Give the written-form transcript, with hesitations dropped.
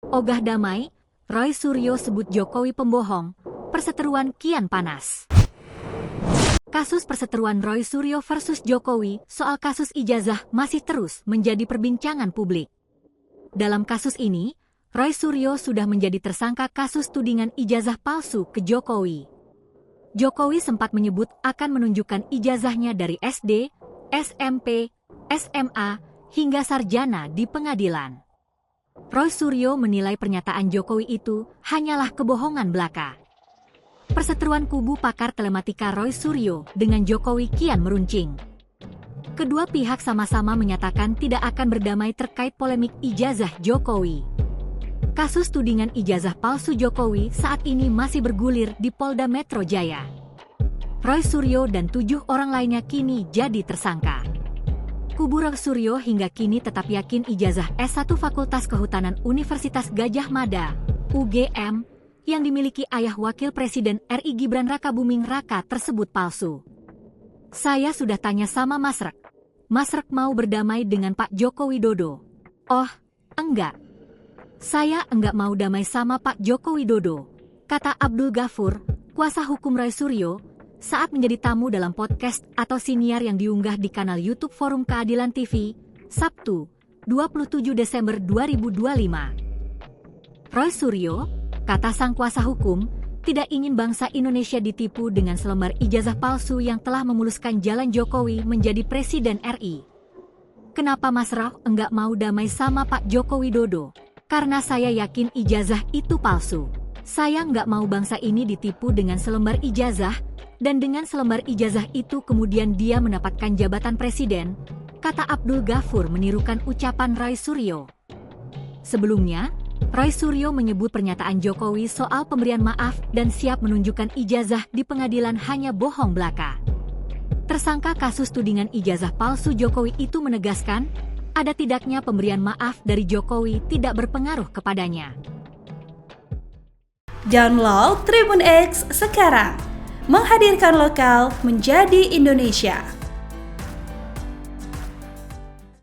Ogah damai, Roy Suryo sebut Jokowi pembohong, perseteruan kian panas. Kasus perseteruan Roy Suryo versus Jokowi soal kasus ijazah masih terus menjadi perbincangan publik. Dalam kasus ini, Roy Suryo sudah menjadi tersangka kasus tudingan ijazah palsu ke Jokowi. Jokowi sempat menyebut akan menunjukkan ijazahnya dari SD, SMP, SMA, hingga sarjana di pengadilan. Roy Suryo menilai pernyataan Jokowi itu hanyalah kebohongan belaka. Perseteruan kubu pakar telematika Roy Suryo dengan Jokowi kian meruncing. Kedua pihak sama-sama menyatakan tidak akan berdamai terkait polemik ijazah Jokowi. Kasus tudingan ijazah palsu Jokowi saat ini masih bergulir di Polda Metro Jaya. Roy Suryo dan 7 orang lainnya kini jadi tersangka. Kubu Roy Suryo hingga kini tetap yakin ijazah S1 Fakultas Kehutanan Universitas Gadjah Mada, UGM, yang dimiliki ayah Wakil Presiden RI Gibran Rakabuming Raka tersebut palsu. Saya sudah tanya sama Mas Rek. Mas Rek mau berdamai dengan Pak Joko Widodo. Oh, enggak. Saya enggak mau damai sama Pak Joko Widodo, kata Abdul Ghafur, kuasa hukum Roy Suryo, saat menjadi tamu dalam podcast atau siniar yang diunggah di kanal YouTube Forum Keadilan TV, Sabtu, 27 Desember 2025. Roy Suryo, kata sang kuasa hukum, tidak ingin bangsa Indonesia ditipu dengan selembar ijazah palsu yang telah memuluskan jalan Jokowi menjadi Presiden RI. Kenapa Mas Roy enggak mau damai sama Pak Joko Widodo? Karena saya yakin ijazah itu palsu. Saya enggak mau bangsa ini ditipu dengan selembar ijazah, dan dengan selembar ijazah itu kemudian dia mendapatkan jabatan presiden, kata Abdul Ghafur menirukan ucapan Roy Suryo. Sebelumnya, Roy Suryo menyebut pernyataan Jokowi soal pemberian maaf dan siap menunjukkan ijazah di pengadilan hanya bohong belaka. Tersangka kasus tudingan ijazah palsu Jokowi itu menegaskan, ada tidaknya pemberian maaf dari Jokowi tidak berpengaruh kepadanya. Download Tribun X sekarang, menghadirkan lokal menjadi Indonesia.